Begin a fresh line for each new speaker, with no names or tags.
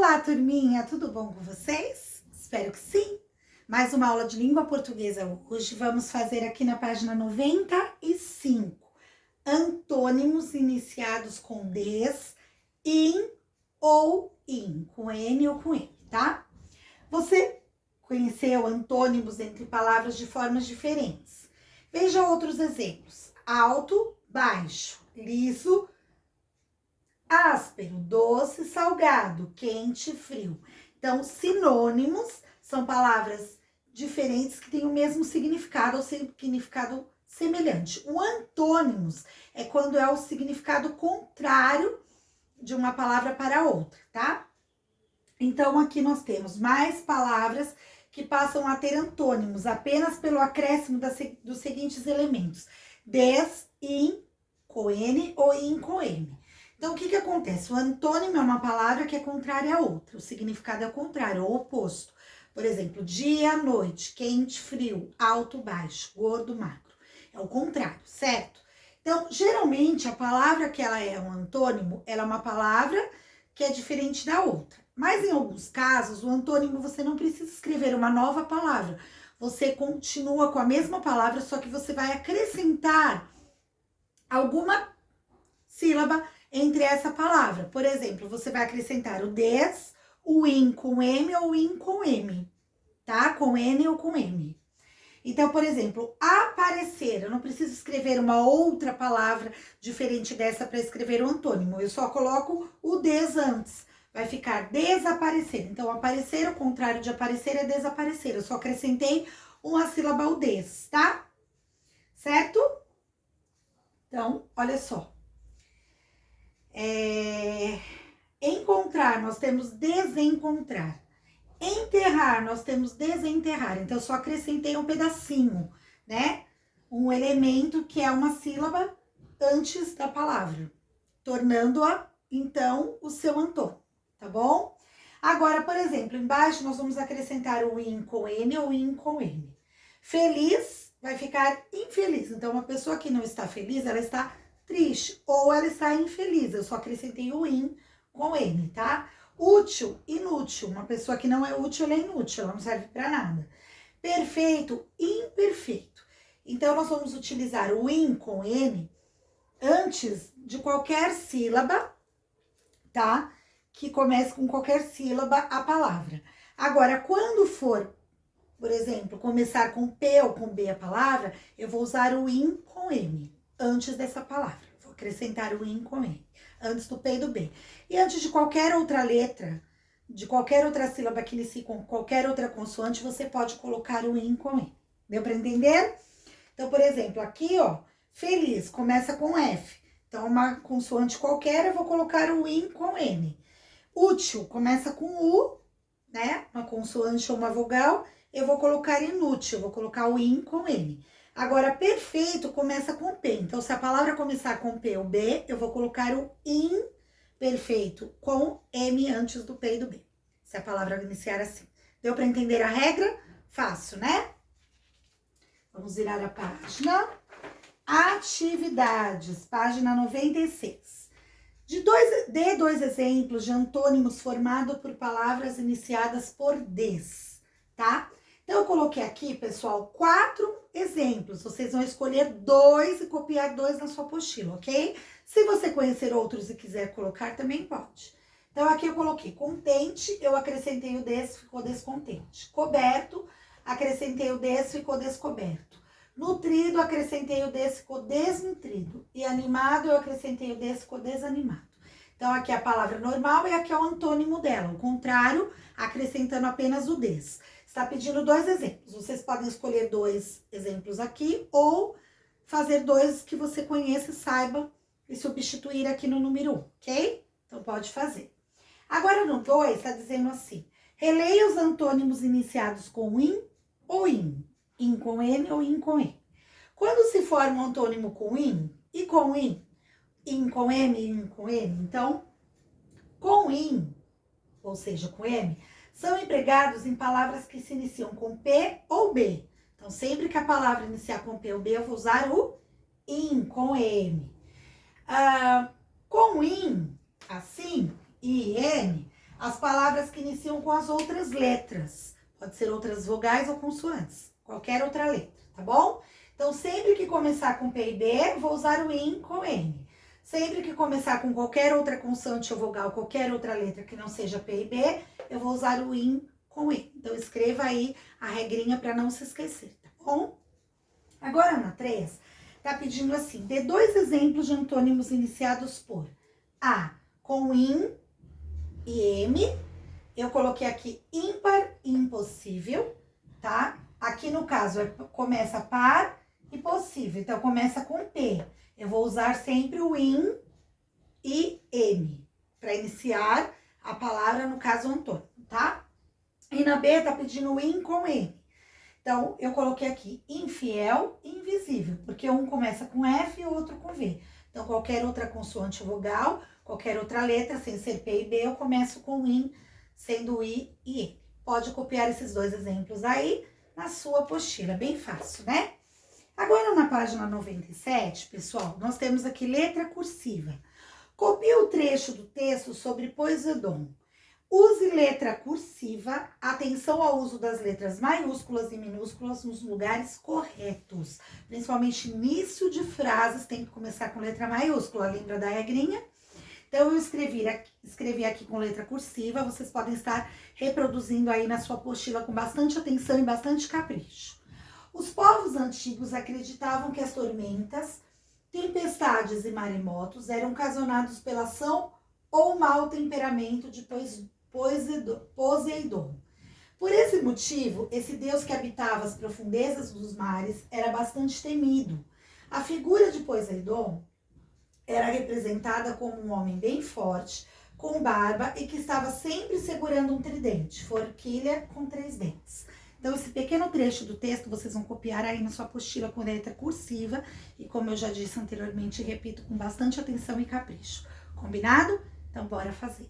Olá, turminha, tudo bom com vocês? Espero que sim. Mais uma aula de língua portuguesa hoje. Vamos fazer aqui na página 95. Antônimos iniciados com des, in ou in, com N ou com M, tá? Você conheceu antônimos entre palavras de formas diferentes. Veja outros exemplos. Alto, baixo, liso, áspero, doce, salgado, quente, frio. Então, sinônimos são palavras diferentes que têm o mesmo significado ou significado semelhante. O antônimos é quando é o significado contrário de uma palavra para outra, tá? Então, aqui nós temos mais palavras que passam a ter antônimos apenas pelo acréscimo dos seguintes elementos: des, in, com N ou in com M. Então, o que acontece? O antônimo é uma palavra que é contrária a outra. O significado é o contrário, o oposto. Por exemplo, dia, noite, quente, frio, alto, baixo, gordo, magro. É o contrário, certo? Então, geralmente, a palavra que ela é um antônimo, ela é uma palavra que é diferente da outra. Mas, em alguns casos, o antônimo você não precisa escrever uma nova palavra. Você continua com a mesma palavra, só que você vai acrescentar alguma sílaba entre essa palavra. Por exemplo, você vai acrescentar o des, o in com M ou in com M, tá? Com N ou com M. Então, por exemplo, aparecer, eu não preciso escrever uma outra palavra diferente dessa para escrever o antônimo, eu só coloco o des antes. Vai ficar desaparecer. Então, aparecer, o contrário de aparecer é desaparecer. Eu só acrescentei uma sílaba, o des, tá? Certo? Então, olha só. Encontrar, nós temos desencontrar. Enterrar, nós temos desenterrar. Então, eu só acrescentei um pedacinho, né? Um elemento que é uma sílaba antes da palavra, tornando-a, então, o seu antônimo, tá bom? Agora, por exemplo, embaixo nós vamos acrescentar o in com N ou in com M. Feliz vai ficar infeliz. Então, uma pessoa que não está feliz, ela está triste ou ela está infeliz. Eu só acrescentei o in com N, tá? Útil, inútil. Uma pessoa que não é útil, ela é inútil, ela não serve para nada. Perfeito, imperfeito. Então, nós vamos utilizar o in com N antes de qualquer sílaba, tá? Que comece com qualquer sílaba a palavra. Agora, quando for, por exemplo, começar com P ou com B a palavra, eu vou usar o in com M antes dessa palavra. Vou acrescentar o in com M antes do P e do B. E antes de qualquer outra letra, de qualquer outra sílaba que inicie com qualquer outra consoante, você pode colocar o in com M. Deu para entender? Então, por exemplo, aqui, ó, feliz começa com F. Então, uma consoante qualquer, eu vou colocar o in com N. Útil começa com U, né? Uma consoante ou uma vogal, eu vou colocar inútil, eu vou colocar o in com N. Agora, perfeito começa com P. Então, se a palavra começar com P ou B, eu vou colocar o imperfeito com M antes do P e do B. Se a palavra iniciar assim. Deu para entender a regra? Fácil, né? Vamos virar a página. Atividades, página 96. Dê dois exemplos de antônimos formados por palavras iniciadas por des, tá? Então, eu coloquei aqui, pessoal, 4 exemplos. Vocês vão escolher 2 e copiar 2 na sua apostila, ok? Se você conhecer outros e quiser colocar, também pode. Então, aqui eu coloquei contente, eu acrescentei o des, ficou descontente. Coberto, acrescentei o des, ficou descoberto. Nutrido, acrescentei o des, ficou desnutrido. E animado, eu acrescentei o des, ficou desanimado. Então, aqui é a palavra normal e aqui é o antônimo dela. O contrário, acrescentando apenas o des. Está pedindo 2 exemplos. Vocês podem escolher 2 exemplos aqui ou fazer 2 que você conheça e saiba e substituir aqui no número 1, ok? Então, pode fazer. Agora, no 2, está dizendo assim: releia os antônimos iniciados com in ou in. In com N ou in com M. Quando se forma um antônimo com in e com in com M e in com N, então, com in, ou seja, com M, são empregados em palavras que se iniciam com P ou B. Então, sempre que a palavra iniciar com P ou B, eu vou usar o in com M. Com in, assim, I e N, as palavras que iniciam com as outras letras. Pode ser outras vogais ou consoantes, qualquer outra letra, tá bom? Então, sempre que começar com P e B, vou usar o IN com N. Sempre que começar com qualquer outra consoante ou vogal, qualquer outra letra que não seja P e B, eu vou usar o IN com E. Então, escreva aí a regrinha para não se esquecer, tá bom? Agora, na 3, tá pedindo assim, dê 2 exemplos de antônimos iniciados por A, com IN e M. Eu coloquei aqui ímpar e impossível, tá? Aqui, no caso, começa par e possível. Então, começa com P. Eu vou usar sempre o IN e M para iniciar a palavra, no caso, antônimo, tá? E na B, tá pedindo o IN com M. Então, eu coloquei aqui infiel e invisível, porque um começa com F e o outro com V. Então, qualquer outra consoante ou vogal, qualquer outra letra, sem ser P e B, eu começo com IN, sendo I e E. Pode copiar esses 2 exemplos aí na sua apostila, bem fácil, né? Agora, na página 97, pessoal, nós temos aqui letra cursiva. Copie o trecho do texto sobre Poseidon. Use letra cursiva, atenção ao uso das letras maiúsculas e minúsculas nos lugares corretos. Principalmente início de frases tem que começar com letra maiúscula, lembra da regrinha? Então, eu escrevi aqui com letra cursiva, vocês podem estar reproduzindo aí na sua apostila com bastante atenção e bastante capricho. Os povos antigos acreditavam que as tormentas, tempestades e maremotos eram ocasionados pela ação ou mau temperamento de Poseidon. Por esse motivo, esse deus que habitava as profundezas dos mares era bastante temido. A figura de Poseidon era representada como um homem bem forte, com barba e que estava sempre segurando um tridente, forquilha com 3 dentes. Então, esse pequeno trecho do texto vocês vão copiar aí na sua apostila com letra cursiva e, como eu já disse anteriormente, repito com bastante atenção e capricho. Combinado? Então, bora fazer.